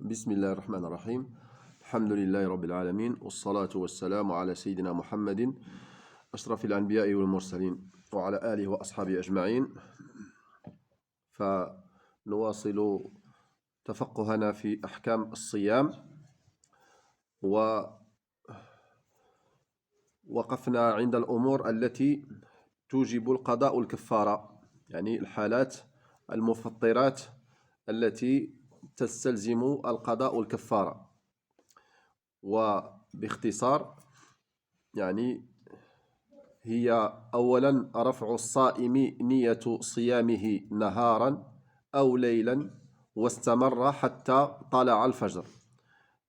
بسم الله الرحمن الرحيم. الحمد لله رب العالمين، والصلاة والسلام على سيدنا محمد أشرف الأنبياء والمرسلين وعلى آله وأصحابه أجمعين. فنواصل تفقهنا في أحكام الصيام، ووقفنا عند الأمور التي توجب القضاء والكفارة، يعني الحالات المفطرات التي تستلزم القضاء والكفارة. وباختصار يعني هي أولا رفع الصائم نية صيامه نهارا أو ليلا واستمر حتى طلع الفجر،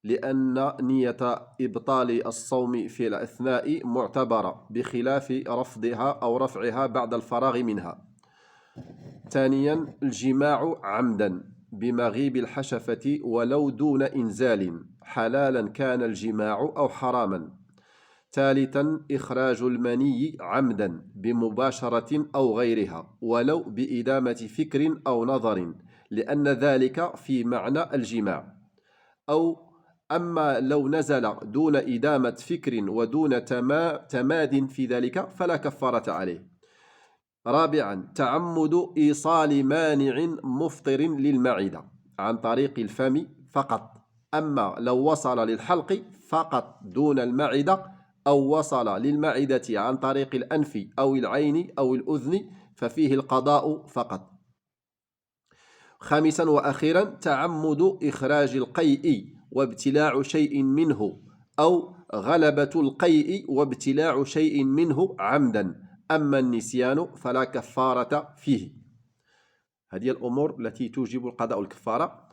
لأن نية إبطال الصوم في الأثناء معتبرة بخلاف رفضها أو رفعها بعد الفراغ منها. ثانيا الجماع عمدا بمغيب الحشفة ولو دون إنزال، حلالا كان الجماع أو حراما. ثالثا إخراج المني عمدا بمباشرة أو غيرها ولو بإدامة فكر أو نظر، لأن ذلك في معنى الجماع. أما لو نزل دون إدامة فكر ودون تماد في ذلك فلا كفارة عليه. رابعا تعمد إيصال مانع مفطر للمعدة عن طريق الفم فقط، أما لو وصل للحلق فقط دون المعدة أو وصل للمعدة عن طريق الأنف أو العين أو الأذن ففيه القضاء فقط. خامسا وأخيرا تعمد إخراج القيء وابتلاع شيء منه، أو غلبة القيء وابتلاع شيء منه عمدا، أما النسيان فلا كفارة فيه. هذه الأمور التي توجب القضاء والكفارة.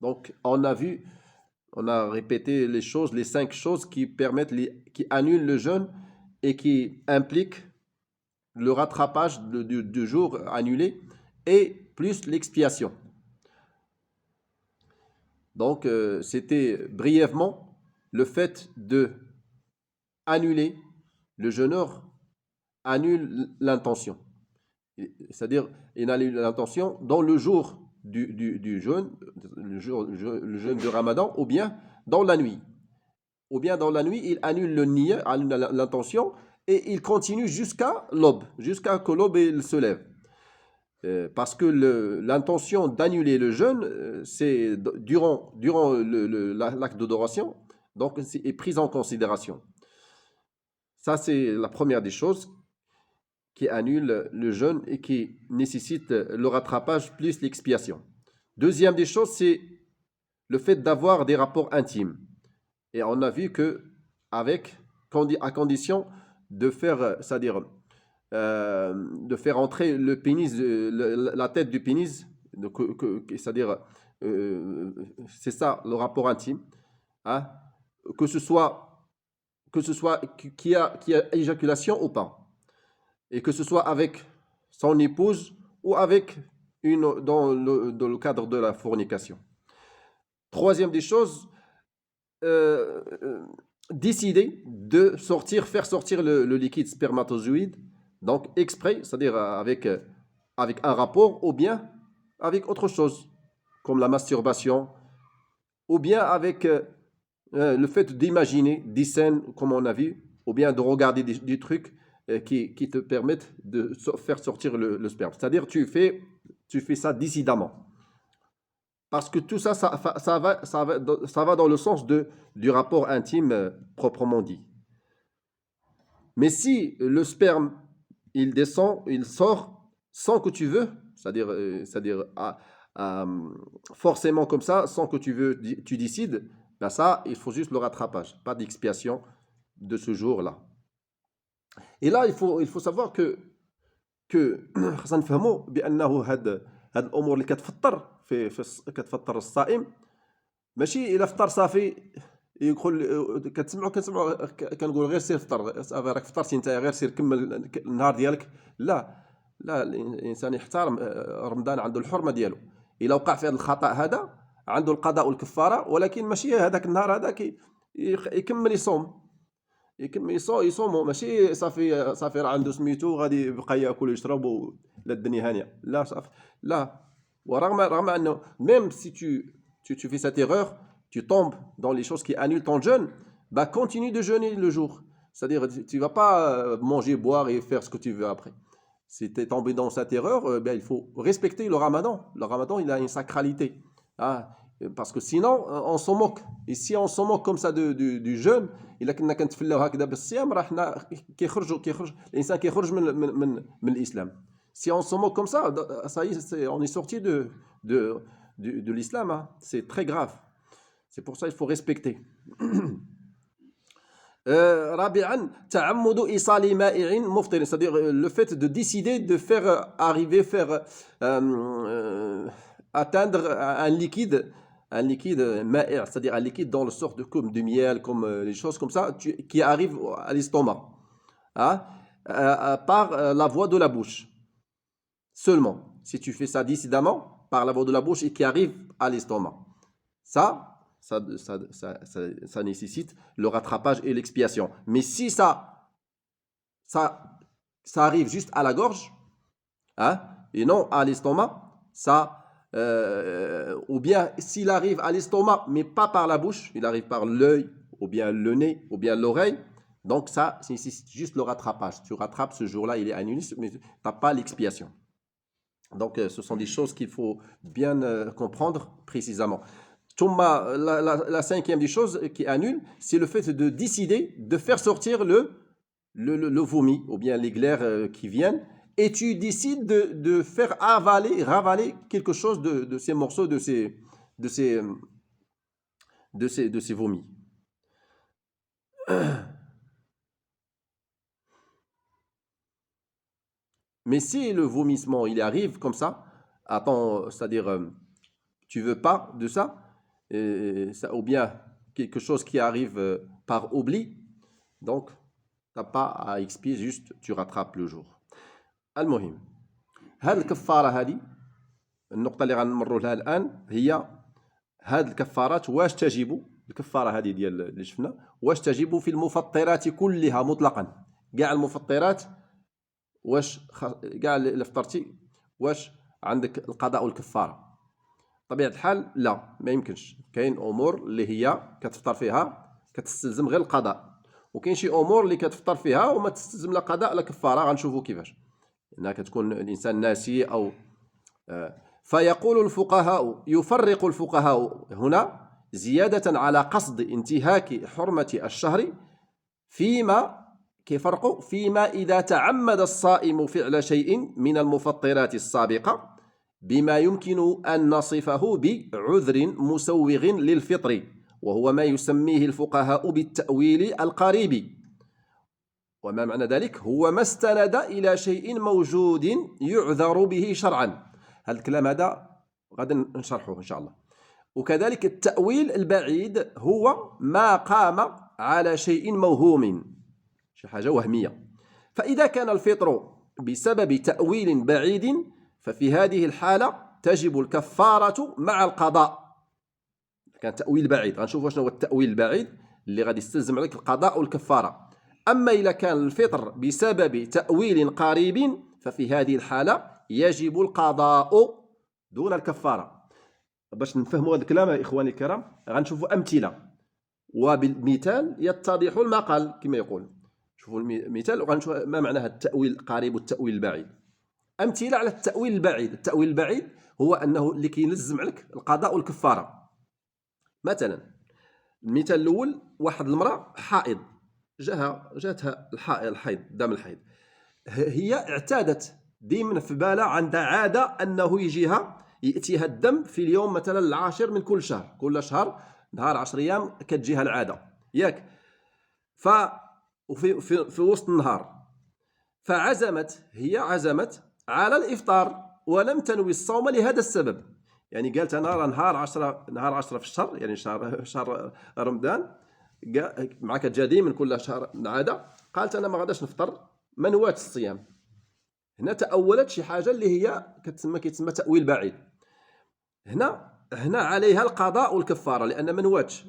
Donc on a répété les choses, les 5 choses qui permettent, qui annulent le jeûne et qui impliquent le rattrapage du jour annulé et plus l'expiation. Donc c'était brièvement le fait de annuler. Le jeûneur annule l'intention, c'est-à-dire il annule l'intention dans le jour du jeûne, le jeûne du Ramadan, ou bien dans la nuit. Ou bien dans la nuit, il annule le niyyah, annule l'intention, et il continue jusqu'à l'aube, jusqu'à que l'aube se lève. Parce que l'intention d'annuler le jeûne, c'est durant l'acte d'adoration, donc est prise en considération. Ça, c'est la première des choses qui annule le jeûne et qui nécessite le rattrapage plus l'expiation. Deuxième des choses, c'est le fait d'avoir des rapports intimes. Et on a vu que à condition de faire, c'est-à-dire de faire entrer le pénis, la tête du pénis, c'est-à-dire c'est ça le rapport intime, hein, que ce soit qu'il y a éjaculation ou pas, et que ce soit avec son épouse ou avec dans le cadre de la fornication. Troisième des choses, décider de faire sortir le liquide spermatozoïde, donc exprès, c'est-à-dire avec un rapport, ou bien avec autre chose, comme la masturbation, ou bien avec le fait d'imaginer des scènes, comme on a vu, ou bien de regarder des trucs qui te permettent de faire sortir le sperme. C'est-à-dire tu fais ça dissidemment. Parce que tout ça, ça va dans le sens du rapport intime proprement dit. Mais si le sperme, il descend, il sort sans que tu veux, c'est-à-dire forcément comme ça, sans que tu décides, ben ça, il faut juste le rattrapage, pas d'expiation de ce jour-là. Et là, il faut savoir que خاصنا نفهموا بأنه هاد الأمور اللي كتفطر الصائم ماشي إلا فطر صافي يدخل كنسمعوا كنقول غير سير فطر صافي راك فطرتي انت غير سير كمل النهار ديالك. لا الإنسان يحترم رمضان، عنده الحرمة ديالو. إلا وقع في هذا الخطأ هذا عنده القضاء والكفارة، ولكن ماشي هذاك النهار هذاك يكمل يصوم ماشي صافي راه عنده سميتو غادي يبقى ياكل ويشرب لا الدنيا هانيه. لا صافي، لا Même si tu fais cette erreur, tu tombes dans les choses qui annulent ton jeûne, bah continue de jeûner le jour. C'est-à-dire, tu ne vas pas manger, boire et faire ce que tu veux après. Si tu es tombé dans cette erreur, ben, il faut respecter le ramadan. Le ramadan, il a une sacralité. Ah, parce que sinon, on s'en moque. Et si on s'en moque comme ça du jeûne, إلا كنا كنتفلاو هكذا بالصيام راه حنا كيخرج الانسان كيخرج من الاسلام. Si on se moque comme ça y est, on est sorti de l'islam. Hein. C'est très grave. C'est pour ça qu'il faut respecter. رابعا تعمد إيصال مائع مفطر, c'est-à-dire le fait de décider de faire atteindre un liquide ma'ir, c'est-à-dire un liquide dans le sort de miel, comme les choses comme ça, qui arrive à l'estomac, hein, par la voie de la bouche. Seulement, si tu fais ça décidément, par la voie de la bouche et qui arrive à l'estomac. Ça nécessite le rattrapage et l'expiation. Mais si ça arrive juste à la gorge, hein, et non à l'estomac, ou bien s'il arrive à l'estomac, mais pas par la bouche, il arrive par l'œil, ou bien le nez, ou bien l'oreille, donc ça nécessite juste le rattrapage. Tu rattrapes ce jour-là, il est annulé, mais tu n'as pas l'expiation. Donc ce sont des choses qu'il faut bien comprendre précisément. La cinquième des choses qui annule, c'est le fait de décider de faire sortir le vomi, ou bien les glaires qui viennent, et tu décides de faire ravaler quelque chose de ces morceaux, de ces vomis. Mais si le vomissement, il arrive comme ça, attends, c'est-à-dire, tu veux pas de ça, ou bien quelque chose qui arrive par oubli, donc tu n'as pas à expier, juste tu rattrapes le jour. المهم هذه الكفارة هذه النقطة اللي غنمروا لها الآن هي هذه الكفارات واش تجب الكفارة هذه ديال اللي شفنا واش تجب في المفطرات كلها مطلقا كاع المفطرات واش كاع اللي فطرتي واش عندك القضاء والكفارة بطبيعة الحال لا ما يمكنش كاين أمور اللي هي كتفطر فيها كتستلزم غير القضاء وكاين شي أمور اللي كتفطر فيها وما تستلزم لا قضاء لا كفارة غنشوفوا كيفاش هنا كتكون الإنسان ناسي أو فيقول الفقهاء يفرق الفقهاء هنا زيادة على قصد انتهاك حرمة الشهر فيما إذا تعمد الصائم فعل شيء من المفطرات السابقة بما يمكن أن نصفه بعذر مسوغ للفطر وهو ما يسميه الفقهاء بالتأويل القريب وما معنى ذلك هو ما استند إلى شيء موجود يعذر به شرعا هذا الكلام هذا غدا نشرحه إن شاء الله وكذلك التأويل البعيد هو ما قام على شيء موهوم شي حاجة وهمية فإذا كان الفطر بسبب تأويل بعيد ففي هذه الحالة تجب الكفارة مع القضاء كان تأويل بعيد غنشوفوا شنو هو التأويل البعيد اللي غادي يستلزم عليك القضاء والكفارة أما إذا كان الفطر بسبب تأويل قريب ففي هذه الحالة يجب القضاء دون الكفارة باش نفهموا هذا الكلام يا إخواني الكرام غنشوفوا أمثلة وبالمثال يتضح المقال كما يقول شوفوا المثال وغنشوف ما معنى التأويل القريب والتأويل البعيد أمثلة على التأويل البعيد التأويل البعيد هو أنه اللي كيلزم عليك القضاء والكفارة مثلا المثال الأول واحد المرأة حائض جاتها الحيض دم الحيض هي اعتادت دائما في بالها عندها عادة أنه يأتيها الدم في اليوم مثلا العاشر من كل شهر نهار 10 أيام كتجيها العادة ياك في وسط النهار هي عزمت على الإفطار ولم تنوي الصوم لهذا السبب يعني قالت أنا نهار 10 في الشهر يعني شهر رمضان مع كتجا من كل شهر عادة قالت أنا ما غاداش نفطر ما نواتش الصيام هنا تأولت شي حاجة اللي هي كيتسمى تأويل بعيد هنا عليها القضاء والكفارة لأن ما نواتش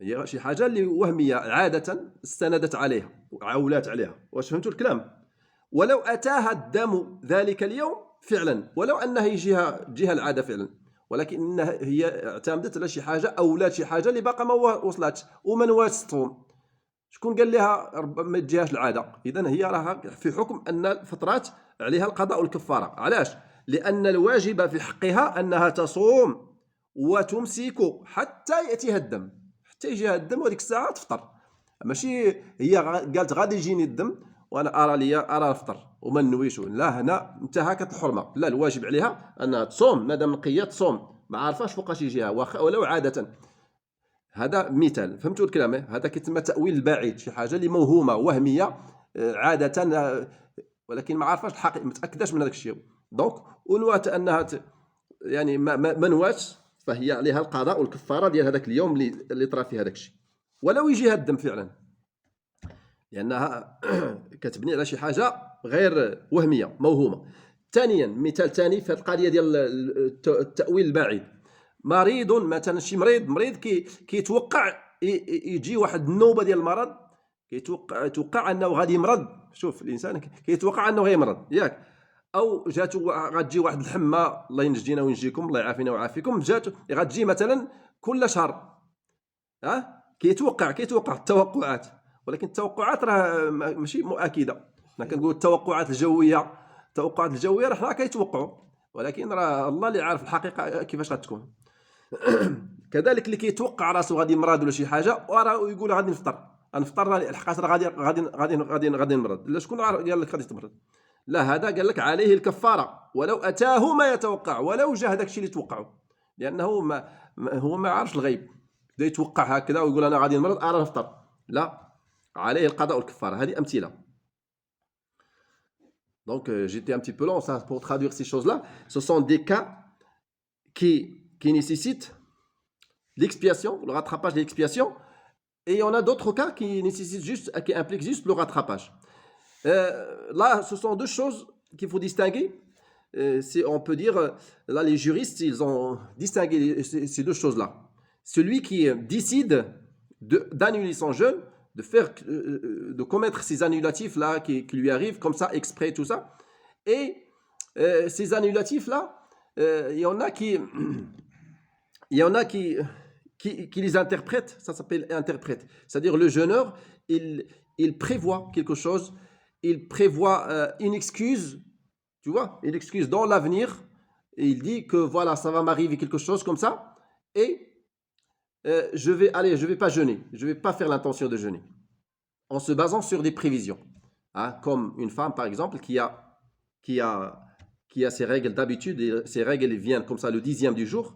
هي شي حاجة اللي وهمية عادة استندت عليها وعولات عليها واش فهمتوا الكلام ولو أتاها الدم ذلك اليوم فعلا، ولو انها جهه العاده فعلا، ولكن انها هي اعتمدت على شي حاجه او ولات شي حاجه اللي باقا ما وصلاتش وما نواتش تصوم. شكون قال لها ربما ما تجيهاش العاده؟ اذا هي راها في حكم ان الفطرات عليها القضاء والكفاره. علاش؟ لان الواجب في حقها انها تصوم وتمسك حتى ياتيها الدم، حتى يجيها الدم وهذيك الساعه تفطر. ماشي هي قالت غادي يجيني الدم وانا ارى نفطر وما نويش، لا، هنا انتهكت الحرمه. لا، الواجب عليها انها تصوم، مادام نقيه تصوم، ما عارفاش فوقاش يجيها ولو عاده. هذا مثال، فهمتوا الكلام؟ هذا كيتسمى تاويل البعيد، شي حاجه اللي موهومه وهميه عاده، ولكن ما عارفاش الحقيقه، متاكداش من هذاك الشيء. دونك ونوات انها يعني ما نواتش، فهي عليها القضاء والكفاره ديال هذاك اليوم اللي طرا فيه هذاك الشيء، ولو يجيها الدم فعلا، لانها كتبني على شي حاجه غير وهميه موهومه. ثانيا، مثال ثاني في القضيه ديال التاويل البعيد، مريض مثلا، شي مريض كيتوقع يجي واحد النوبه ديال المرض، يتوقع انه غادي يمرض. شوف الانسان كيتوقع انه غيمرض ياك، او جاتو غتجي واحد الحمى، الله ينجينا وينجيكم، الله يعافينا ويعافيكم، جاتو غتجي مثلا كل شهر. كيتوقع التوقعات، ولكن التوقعات راه ماشي مؤكده. انا كنقول التوقعات الجويه راه حنا كيتوقعوا، ولكن راه الله اللي عارف الحقيقه كيفاش غتكون. كذلك اللي كيتوقع راسو غادي يمرض ولا شي حاجه وراه يقول غادي نفطر لحقاش راه غادي نمرض. لا، شكون قال لك غادي تمرض؟ لا، هذا قال لك عليه الكفاره ولو اتاه ما يتوقع، ولو جا هذاك الشيء اللي توقعه، لانه هو ما عارفش الغيب، بدا يتوقع هكذا ويقول انا غادي نمرض نفطر. لا، عليه القضاء والكفاره. هذه امثله. Donc j'étais un petit peu long ça pour traduire ces choses-là. Ce sont des cas qui nécessitent l'expiation, le rattrapage de l'expiation, et il y en a d'autres cas qui nécessitent juste, qui impliquent juste le rattrapage. Là, ce sont deux choses qu'il faut distinguer. On peut dire, là, les juristes, ils ont distingué ces deux choses-là. Celui qui décide d'annuler son jeûne, de commettre ces annulatifs-là qui lui arrivent comme ça, exprès, tout ça. Et ces annulatifs-là, il y en a qui les interprètent, ça s'appelle interprète. C'est-à-dire le jeûneur, il prévoit quelque chose, il prévoit une excuse, tu vois, une excuse dans l'avenir, et il dit que voilà, ça va m'arriver quelque chose comme ça, et je vais pas jeûner, je vais pas faire l'intention de jeûner, en se basant sur des prévisions. Comme une femme, par exemple, qui a ses règles d'habitude, et ces règles elles viennent comme ça le 10e du jour,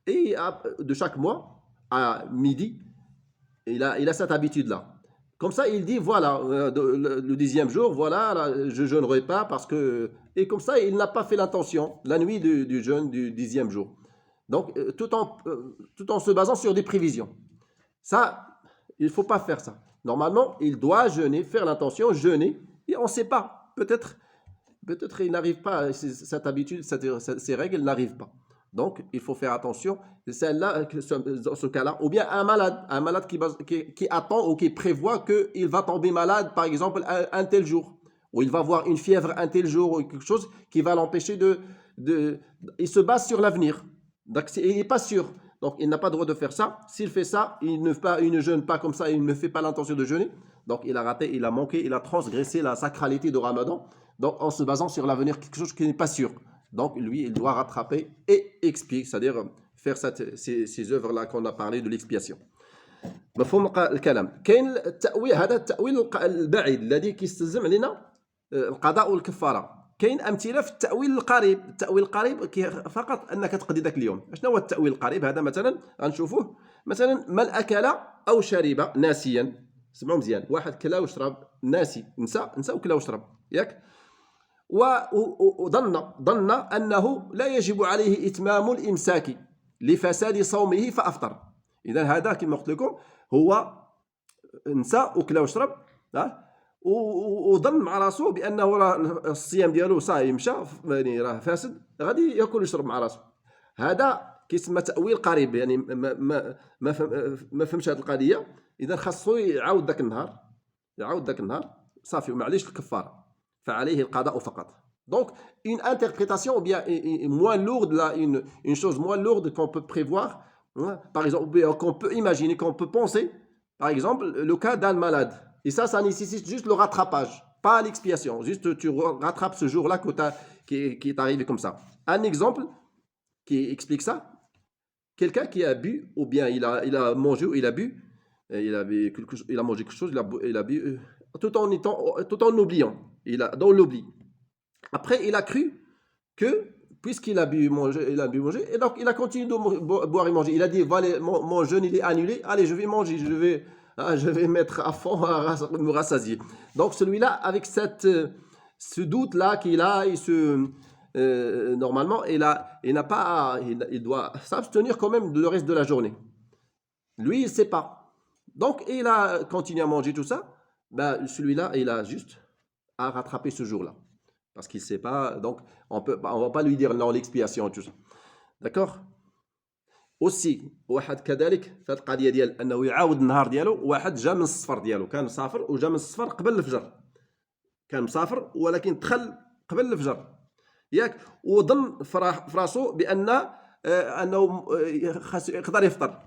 et de chaque mois, à midi, il a cette habitude-là. Comme ça, il dit, voilà, le 10e jour, voilà, là, je ne jeûnerai pas parce que... Et comme ça, il n'a pas fait l'intention, la nuit du jeûne du 10e jour. Donc, tout en se basant sur des prévisions. Ça, il ne faut pas faire ça. Normalement, il doit jeûner, faire l'intention, jeûner, et on ne sait pas. Peut-être il n'arrive pas, cette habitude, ces règles n'arrivent pas. Donc, il faut faire attention. Celle-là, dans ce cas-là, ou bien un malade qui attend ou qui prévoit qu'il va tomber malade, par exemple, un tel jour, ou il va avoir une fièvre un tel jour, ou quelque chose qui va l'empêcher il se base sur l'avenir. Donc, il n'est pas sûr. Donc, il n'a pas le droit de faire ça. S'il fait ça, il ne jeûne pas comme ça, il ne fait pas l'intention de jeûner. Donc, il a raté, il a manqué, il a transgressé la sacralité de Ramadan. Donc, en se basant sur l'avenir, quelque chose qui n'est pas sûr. Donc, lui, il doit rattraper et expier, c'est-à-dire faire ces œuvres-là qu'on a parlé de l'expiation. مفهوم الكلام؟ كاين التأويل، هذا التأويل البعيد الذي كيستلزم علينا القضاء والكفارة. كاين أمثلة في التأويل القريب. التأويل القريب فقط أنك تقضي ذاك اليوم. شنو هو التأويل القريب؟ هذا مثلا غنشوفوه مثلا من أكل أو شرب ناسيا. سمعوا مزيان، واحد كلا وشرب ناسي، نسى وكلا وشرب ياك، وظن أنه لا يجب عليه إتمام الإمساك لفساد صومه فأفطر. إذا هذا كما قلت لكم هو نسى وكلا وشرب، وظن مع راسه بأنه راه الصيام ديالو صايم مشى، يعني راه فاسد، غادي ياكل ويشرب مع راسه. هذا كيسمى تأويل قريب، يعني ما فهمش هذه القضية. إذا خاصو يعاود ذاك النهار صافي، ومعليش الكفارة، فعليه القضاء فقط. Donc, une interprétation ou bien moins lourde, là, une chose moins lourde qu'on peut prévoir, hein, par exemple, ou bien qu'on peut imaginer, qu'on peut penser, par exemple, le cas d'un malade. Et ça nécessite juste le rattrapage, pas l'expiation. Juste, tu rattrapes ce jour-là qui est arrivé comme ça. Un exemple qui explique ça, quelqu'un qui a bu, ou bien il a mangé ou il a bu, il a mangé quelque chose, il a bu, tout en oubliant, dans l'oubli. Après, il a cru que, puisqu'il a bu manger, et donc il a continué de boire et manger. Il a dit, voilà, mon jeûne il est annulé, allez, je vais manger, je vais mettre à fond, me rassasier. Donc celui-là, avec ce doute-là qu'il a, normalement, il n'a pas, il doit s'abstenir quand même le reste de la journée. Lui, il ne sait pas. Donc, il a continué à manger tout ça. Ben, celui-là, il a juste à rattraper ce jour-là. Parce qu'il ne sait pas. Donc, on ne va pas lui dire non, l'expiation, tout ça. D'accord. Aussi واحد كذلك في هذه القضيه ديال انه يعاود النهار ديالو واحد جا من السفر ديالو كان مسافر وجا من السفر قبل الفجر كان مسافر ولكن دخل قبل الفجر ياك وظن في راسو بان انه يقدر يفطر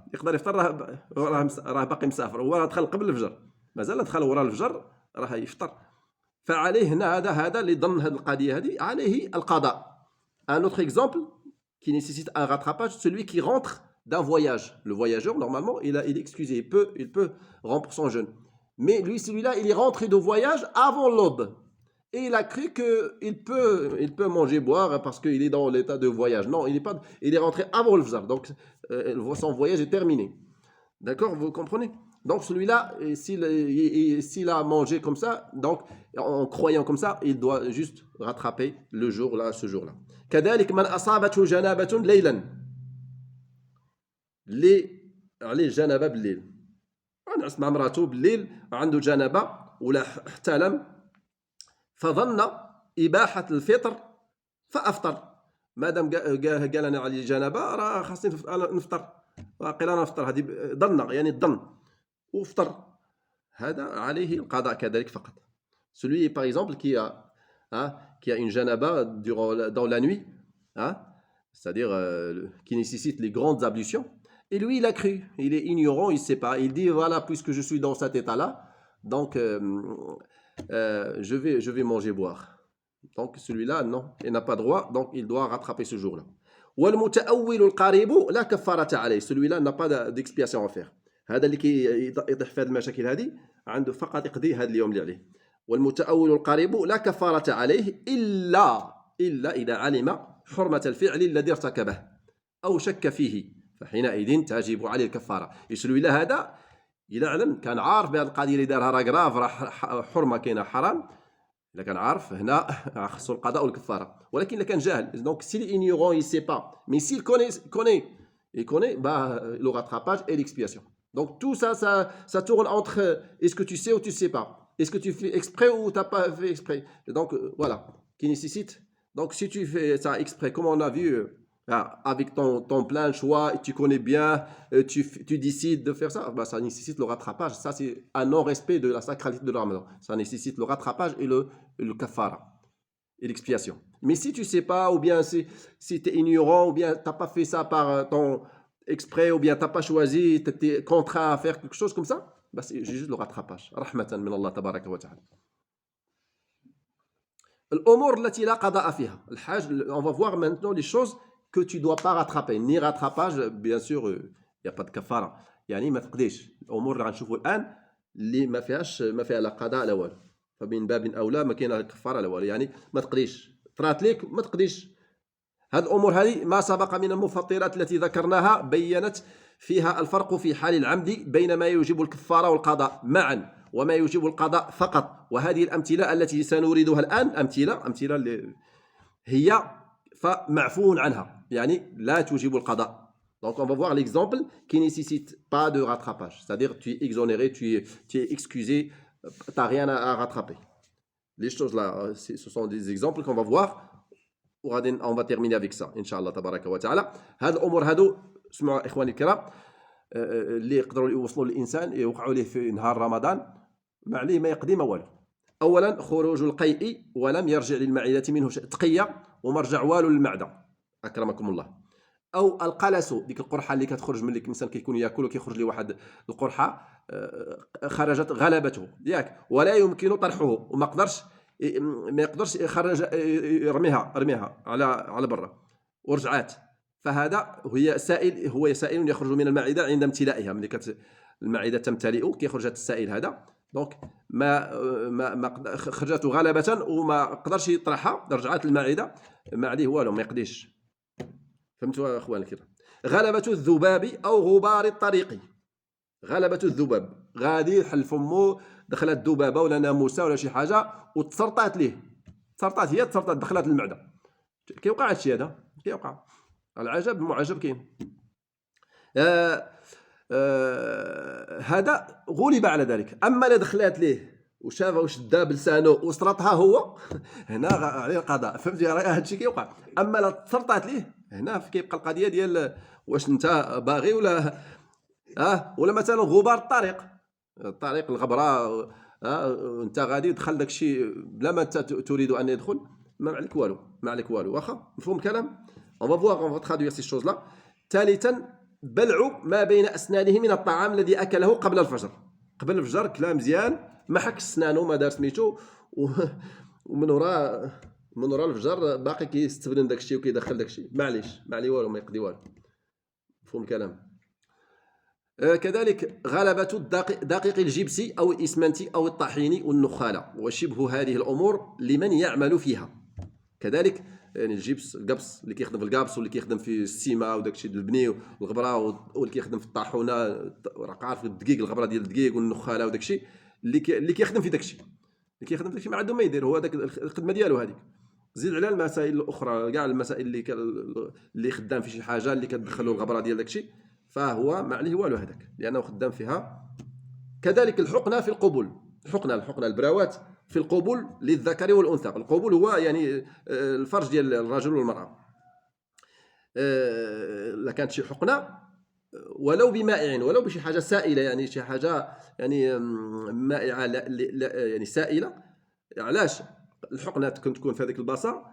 راه باقي مسافر هو دخل قبل الفجر مازال دخل وراء الفجر راه يفطر فعليه هنا هذا اللي ظن هذه القضيه هذه عليه القضاء. Un autre exemple qui nécessite un rattrapage, celui qui rentre d'un voyage. Le voyageur, normalement, il est excusé, il peut rompre son jeûne. Mais lui, celui-là, il est rentré de voyage avant l'aube. Et il a cru qu'il peut manger, boire parce qu'il est dans l'état de voyage. Non, il est rentré avant le fajr. Donc, son voyage est terminé. D'accord, vous comprenez? Donc, celui-là, s'il a mangé comme ça, donc, en croyant comme ça, il doit juste rattraper le jour-là, ce jour-là. كذلك من أصابته جنابة ليلا عليه جنابة بالليل نعس مع مراته بالليل عنده جنابة ولا احتلم فظن إباحة الفطر فأفطر ما دام قال أنا علي جنابة راه خاصني نفطر قيل أنا نفطر هذه ظن يعني الظن وفطر هذا عليه القضاء كذلك فقط. Celui par exemple qui a une janaba dans la nuit, hein, c'est-à-dire qui nécessite les grandes ablutions, et lui il a cru, il est ignorant, il ne sait pas, il dit voilà, puisque je suis dans cet état-là, donc je vais manger, boire. Donc celui-là, non, il n'a pas droit, donc il doit rattraper ce jour-là. والمتأول القريب لا كفارة عليه, celui-là n'a pas d'expiation à faire. هذا اللي يطيح في هذه المشاكل هذه عنده فقط يقضي هذا اليوم اللي عليه. والمتأول القريب لا كفارة عليه إلا إذا علم حرمة الفعل الذي ارتكبه أو شك فيه فحينئذ تجب عليه الكفارة. يسلوي له هذا إذا علم كان عارف بهذه القضية اللي دارها راه غراف راه حرمة كاينة حرام, إذا كان عارف هنا خصو القضاء والكفارة. ولكن إذا كان جاهل, donc s'il est ignorant il sait pas, mais s'il connaît bah, le rattrapage et l'expiation. Donc tout ça tourne entre est-ce que tu sais ou tu sais pas. Est-ce que tu fais exprès ou tu n'as pas fait exprès? Donc, voilà, qui nécessite. Donc, si tu fais ça exprès, comme on a vu, avec ton plein choix, tu connais bien, tu décides de faire ça, bah, ça nécessite le rattrapage. Ça, c'est un non-respect de la sacralité de le Ramadan. Ça nécessite le rattrapage et le kafara, et l'expiation. Mais si tu ne sais pas, ou bien si tu es ignorant, ou bien tu n'as pas fait ça par ton exprès, ou bien tu n'as pas choisi, tu étais contraint à faire quelque chose comme ça, bah c'est juste le rattrapage. Rahmatan min Allah tabaraka wa ta'ala. الأمور التي لا قضاء فيها. On va voir maintenant les choses que tu ne dois pas rattraper. Ni rattrapage, bien sûr, il n'y a pas de kafara. يعني ما تقديش. الأمور اللي غنشوفوا الآن اللي ما فيها لا قضاء لا والو. فمن باب أولى ما كاينه الكفارة لا والو. يعني ما تقديش. طرات ليك ما تقديش. هذه الأمور هذه ما سبق من المفطرات التي ذكرناها بيّنت فيها الفرق في حال العمد بين ما يوجب الكفارة والقضاء معا وما يوجب القضاء فقط. وهذه الأمثلة التي سنريدها الآن أمثلة اللي هي فمعفو عنها, يعني لا توجب القضاء. Donc on va voir l'exemple qui ne nécessite pas de rattrapage. C'est-à-dire tu es exonéré, tu es excusé, tu n'as rien à rattraper. Les choses là, ce sont des exemples qu'on va voir. On va terminer avec ça ان شاء الله تبارك وتعالى. هاد الامور هادو اسمعوا اخواني الكرام اللي يقدروا يوصلوا للانسان يوقعوا ليه في نهار رمضان ما عليه ما يقدي ما والو. اولا خروج القيء ولم يرجع للمعده منه شيء، تقيه وما رجع والو للمعده اكرمكم الله. او القلس، ديك القرحه اللي كتخرج ملي الانسان كيكون ياكل وكيخرج ليه واحد القرحه خرجت غلبته ياك، ولا يمكن طرحه، وما قدرش ما يقدرش يخرج يرميها على برا ورجعات. فهذا هو سائل يخرج من المعده عند امتلائها، ملي المعده تمتلئ كيخرج هذا السائل هذا. دونك ما خرجته غلبة وما قدرش يطرحها، رجعت المعده ما عليه والو، ما يقديش. فهمتوا اخوان الكرام؟ غلبة الذباب او غبار الطريق. غلبة الذباب، غادي حل فمو دخلت ذبابه ولا ناموسه ولا شي حاجه وتسرطات ليه، تسرطات دخلت المعده. كيوقع هادشي هذا، كيوقع. العجب المعجب كاين. هذا غلب على ذلك. اما اللي دخلات ليه وشافها وشدها بلسانه وسرطها هو هنا عليه القضاء. فهمتي؟ هذا الشيء كيوقع. اما لا تسرطات ليه هنا كيبقى القضيه ديال واش انت باغي ولا مثلا غبار الطريق الغبره، انت غادي دخل داك الشيء بلا ما انت تريد ان يدخل، ما عليك والو. واخا مفهوم الكلام؟ on va voir, on va traduire ces choses là. ثالثا بلع ما بين اسنانه من الطعام الذي اكله قبل الفجر. قبل الفجر كلا مزيان، ما حك سنانه، ما دار سميتو، ومن وراء الفجر باقي كيستبرن داك الشيء وكيدخل داك الشيء، معليش ما عليه والو، ما يقضي والو. مفهوم الكلام؟ كذلك غلبة دقيق الجبس أو الإسمنت أو الطحين والنخالة وشبه هذه الأمور لمن يعمل فيها. كذلك يعني الجبس، القبص، اللي كيخدم في القبص واللي كيخدم في السيما وداك الشيء ديال البني والغبره، واللي كيخدم في الطاحونه، راك عارف الدقيق، الغبره ديال الدقيق والنخاله وداك الشيء، اللي كيخدم في داك الشيء، ما عندهم ما يدير، هو هذاك الخدمه ديالو هذيك. زيد على المسائل الاخرى كاع، المسائل اللي خدام في شي حاجه اللي كتدخلوا الغبره ديال داك الشيء، فهو ما عليه والو هذاك، لانه خدام فيها. كذلك الحقنه في القبول، الحقنه البراوات في القبول للذكر والانثى. القبول هو يعني الفرج ديال الرجل والمراه. لا كانت شي حقنه ولو بمائع، ولو بشي حاجه سائله، يعني شي حاجه يعني مائعه يعني سائله. علاش الحقنه تكون في هذيك البلاصه؟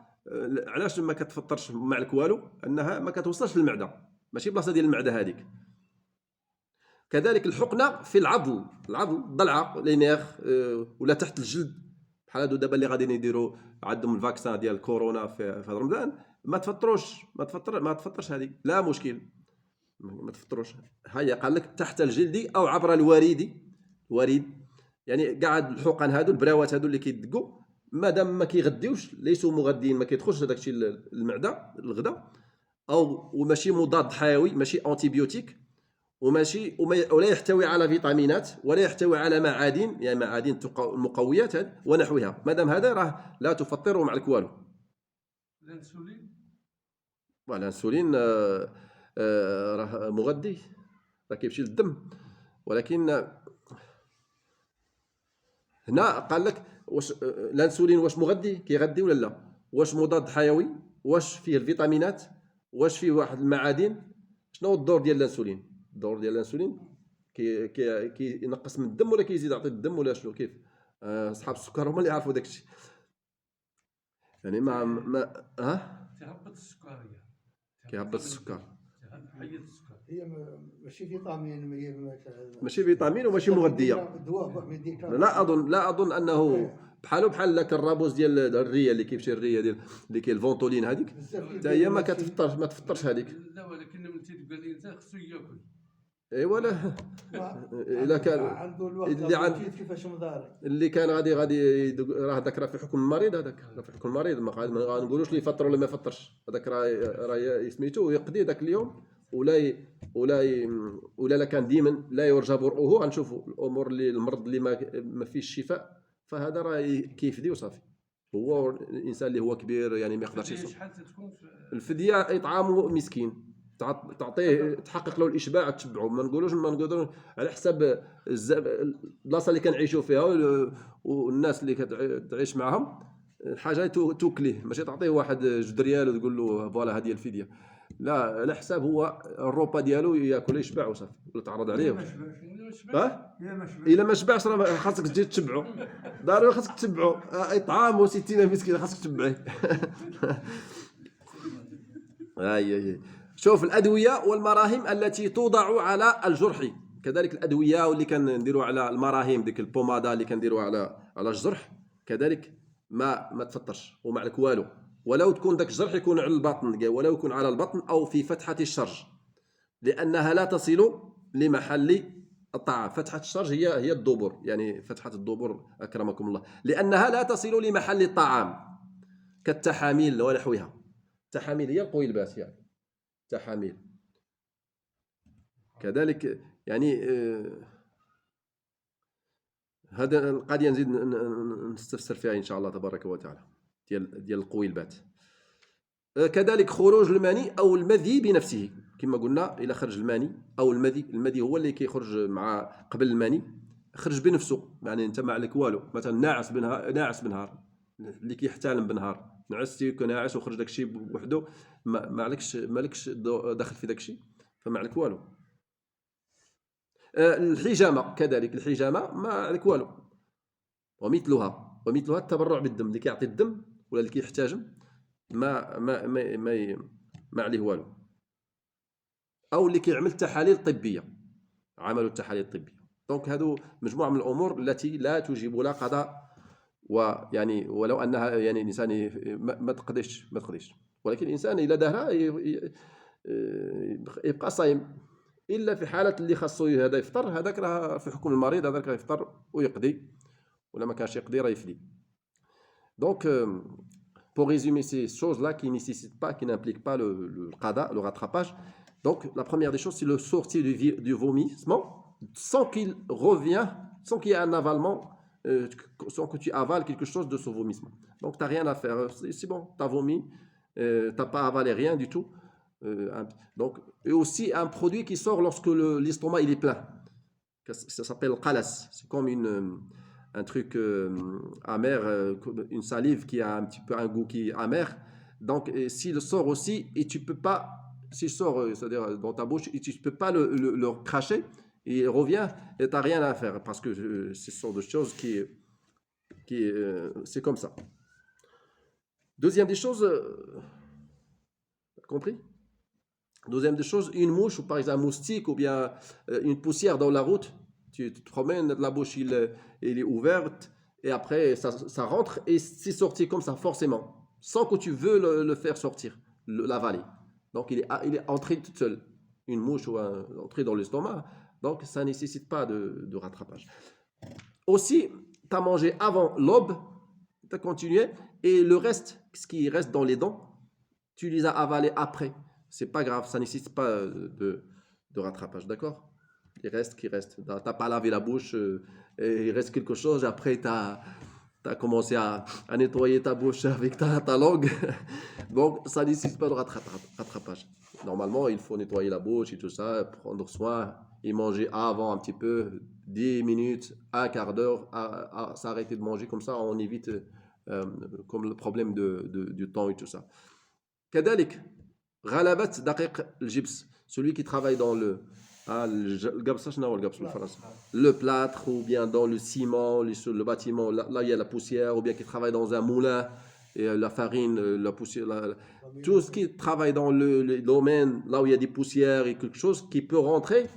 علاش ما كتفطرش مع والو؟ انها ما كتوصلش للمعده، ماشي بلاصه ديال المعده هذيك. كذلك الحقنه في العضل، الضلعه لي نيغ، ولا تحت الجلد، بحال هادو دابا اللي غاديين يديروا عندهم الفاكسان ديال الكورونا في رمضان، ما تفطرش هذيك، لا مشكل، ما تفطروش. هيا قال لك تحت الجلد او عبر الوريد، يعني قاعد الحقن هادو البراوات هادو اللي كيدقوا مادام ما كيغديوش، ليسوا مغذيين، ما كيدخلش هذاك الشيء المعده الغدا، او وماشي مضاد حيوي، ماشي انتيبيوتيك، وماشي ولا يحتوي على فيتامينات ولا يحتوي على معادن، يعني معادن المقويات ونحوها. مادام هذا راه لا تفطر مع الكوالو. الانسولين راه مغذي، راه كيمشي للدم، ولكن هنا قال لك واش الانسولين واش مغذي، كيغذي ولا لا؟ واش مضاد حيوي؟ واش فيه الفيتامينات؟ واش فيه واحد المعادن؟ شنو هو الدور ديال الانسولين؟ الدور ديال الانسولين ينقص من الدم ولا كيزيد يعطي الدم ولا شنو؟ كيف؟ اصحاب السكر هما اللي يعرفوا داك الشيء. يعني ما تهبط السكريه، كيهبط السكر، حيد السكر. هي ماشي فيتامين، ماشي فيتامين وماشي مغذيه. لا اظن انه بحال داك الرابوز ديال الريه اللي كيمشي، الريه ديال اللي كاين الفونتولين هذيك حتى هي ما تفطرش هذيك. لا ولكن من تيبقى الانسان خصو ياكل. ايوا لا الا كان عنده الوقت كيفاش مضارع اللي كان غادي راه داك راه في حكم المريض، هذاك راه في حكم المريض، ما غنقولوش لي يفطر ولا ما يفطرش، هذاك راه سميتو يقضي ذاك اليوم، ولا كان ديما لا يرجى برؤه. غنشوفوا الامور اللي المرض اللي ما فيش شفاء، فهذا راه كيفدي وصافي. هو الانسان اللي هو كبير يعني ما يقدرش يصوم. شحال تكون الفديه اطعام مسكين، تعطيه تحقق له الاشباع، تتبعه. ما نقولوش على حساب البلاصه اللي كنعيشوا فيها والناس اللي كتعيش معهم، الحاجه توكليه، ماشي تعطيه واحد 2 ريال وتقول له فوالا هذه الفديه. لا على حساب هو الروبا ديالو ياكل يشبع وصافي ولا تعرض عليه ما شبعش اه يا ما شبعش الا ما شبعش راه خاصك تجي تتبعو ضروري خاصك تتبعو اطعام 60 مسكين خاصك تتبعيه اي شوف الادويه والمراهم التي توضع على الجرح كذلك الادويه واللي كنديروا على المراهم ديك البوماده اللي كنديروا على الجرح كذلك ما تفطرش وما عليك والو ولو تكون داك الجرح يكون على البطن ولو يكون على البطن او في فتحه الشرج لانها لا تصل لمحل الطعام فتحه الشرج هي الدبر يعني فتحه الدبر اكرمكم الله لانها لا تصل لمحل الطعام كالتحاميل ونحوها التحاميل هي القويلبات يعني تحاميل كذلك يعني هذا القضيه نزيد نستفسر فيها ان شاء الله تبارك وتعالى ديال القويلبات كذلك خروج المني او المذي بنفسه كما قلنا الى خرج المني او المذي هو اللي كيخرج مع قبل المني خرج بنفسه يعني انت ما عليك والو مثلا ناعس بنهار اللي كيحتلم بنهار نعستي كناعس وخرج داكشي بوحدو مالكش دخل في داكشي فما عليك والو الحجامه كذلك الحجامه ما عليك والو ومثلها التبرع بالدم اللي كيعطي الدم ولا اللي كيحتاجم ما عليه والو او اللي كيعمل تحاليل طبيه عملوا التحاليل الطبيه دونك هادو مجموعه من الامور التي لا تجيب لا قضاء ويعني ولو انها يعني الانسان ما تقضيش ولكن الانسان الا دارها يبقى صايم الا في حاله اللي خاصو هذا يفطر هذاك راه في حكم المريض هذاك راه يفطر ويقضي ولا ما كانش يقضي راه يفدي دونك pour résumer ces choses-là qui nécessitent pas, qui n'impliquent pas le qada, le rattrapage. Donc, la première des choses, c'est le sortir du vomissement sans qu'il revient, sans qu'il y ait un avalement, sans que tu avales quelque chose de ce vomissement. Donc, tu n'as rien à faire. C'est bon, tu as vomi, tu n'as pas avalé rien du tout. Donc, et aussi un produit qui sort lorsque l'estomac il est plein. Ça s'appelle qalas. C'est comme un truc amer, une salive qui a un petit peu un goût qui est amer. Donc, s'il sort aussi, et tu peux pas, s'il sort, c'est-à-dire dans ta bouche, et tu peux pas le cracher, et il revient, et tu n'as rien à faire, parce que ce sont des choses qui c'est comme ça. Deuxième des choses, compris? Deuxième des choses, une mouche, ou par exemple un moustique, ou bien une poussière dans la route, tu te promènes, la bouche il est ouverte et après ça rentre et c'est sorti comme ça forcément sans que tu veux le faire sortir, l'avaler. Donc il est entré toute seule, une mouche ou entré dans l'estomac, donc ça ne nécessite pas de rattrapage. Aussi, tu as mangé avant l'aube, tu as continué et le reste, ce qui reste dans les dents, tu les as avalés après. C'est pas grave, ça ne nécessite pas de rattrapage, d'accord? Il reste qui reste. Tu n'as pas lavé la bouche, et il reste quelque chose. Après, tu as commencé à nettoyer ta bouche avec ta langue. Donc, ça ne nécessite pas de rattrapage. Normalement, il faut nettoyer la bouche et tout ça, prendre soin et manger avant un petit peu, 10 minutes, un quart d'heure, à s'arrêter de manger comme ça, on évite comme le problème du temps et tout ça. كذلك غلبت دقيق الجبس, celui qui travaille dans le le plâtre ou bien dans le ciment, le bâtiment, là il y a la poussière, ou bien qui travaille dans un moulin, et la farine, la poussière, tout ce qui travaille dans le domaine, là où il y a des poussières et quelque chose qui peut rentrer,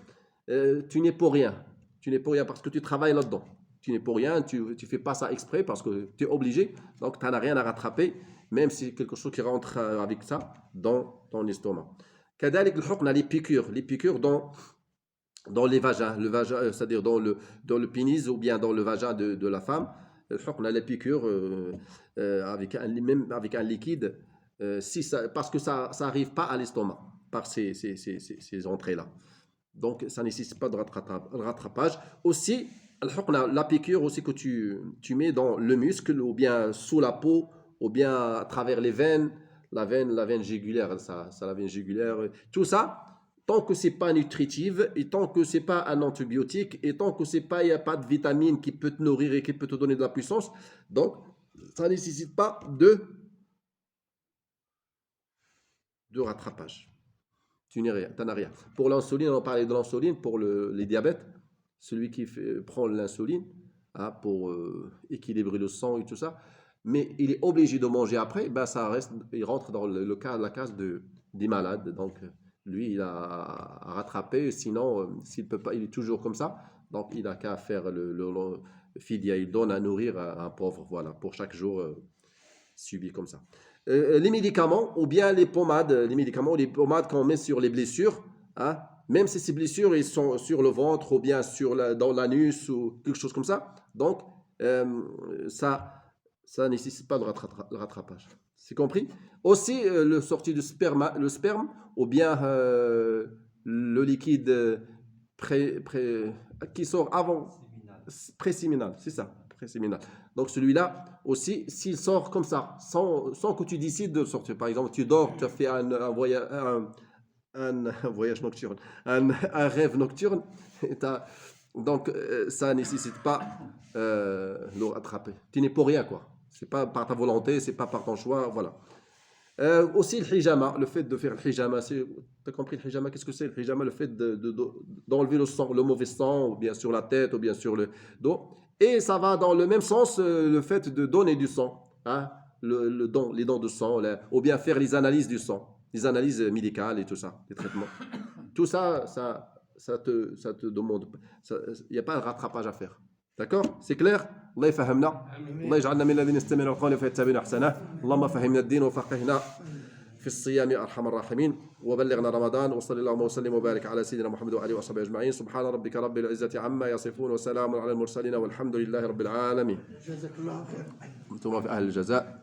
tu n'es pour rien. Tu n'es pour rien parce que tu travailles là-dedans. Tu n'es pour rien, tu ne fais pas ça exprès parce que tu es obligé, donc tu n'as rien à rattraper, même si c'est quelque chose qui rentre avec ça dans ton estomac. كذلك الحقنة, les piqûres dans les vagins, c'est-à-dire dans le pénis ou bien dans le vagin de la femme, les piqûres avec un liquide, parce que ça n'arrive pas à l'estomac par ces entrées-là. Donc ça ne nécessite pas de rattrapage. Aussi, la piqûre aussi que tu mets dans le muscle ou bien sous la peau ou bien à travers les veines, la veine jugulaire, la veine jugulaire, tout ça. Tant que c'est pas nutritive et tant que c'est pas un antibiotique et tant que il n'y a pas de vitamine qui peut te nourrir et qui peut te donner de la puissance, donc ça ne nécessite pas de rattrapage. tu n'as rien, t'en as rien. Pour l'insuline, on parlait de l'insuline pour les diabètes, celui qui prend l'insuline hein, pour équilibrer le sang et tout ça, mais il est obligé de manger après, ben ça reste, il rentre dans la case des malades. Donc lui, il a à rattraper, sinon, s'il peut pas, il est toujours comme ça, donc il n'a qu'à faire le fidia, il donne à nourrir un pauvre, voilà, pour chaque jour subi comme ça. Les médicaments ou bien les pommades qu'on met sur les blessures, hein, même si ces blessures ils sont sur le ventre ou bien dans l'anus ou quelque chose comme ça, donc ça nécessite pas de rattrapage. C'est compris? Aussi le sortie du sperme, le sperme ou bien le liquide qui sort avant préséminal, c'est ça, préséminal. Donc celui-là aussi, s'il sort comme ça, sans que tu décides de sortir, par exemple, tu dors, tu as fait un voyage nocturne, un rêve nocturne, donc ça ne nécessite pas le rattraper. Tu n'es pour rien, quoi. C'est pas par ta volonté, c'est pas par ton choix, voilà. Aussi le hijama, le fait de faire le hijama, tu as compris le hijama, qu'est-ce que c'est le hijama? Le fait d'enlever le sang, le mauvais sang, ou bien sur la tête, ou bien sur le dos. Et ça va dans le même sens, le fait de donner du sang, hein, les dons de sang, ou bien faire les analyses du sang, les analyses médicales et tout ça, les traitements. Tout ça, ça te demande, il n'y a pas de rattrapage à faire. D'accord? C'est clair? الله يفهمنا الله يجعلنا من الذين يستمعون القول فيتبعون احسنه اللهم فهمنا الدين وفقهنا في الصيام ارحم الراحمين وبلغنا رمضان وصلى اللهم وسلم وبارك على سيدنا محمد وآله وصحبه اجمعين سبحان ربك رب العزه عما يصفون وسلام على المرسلين والحمد لله رب العالمين جزاك الله خير. انتم في اهل الجزاء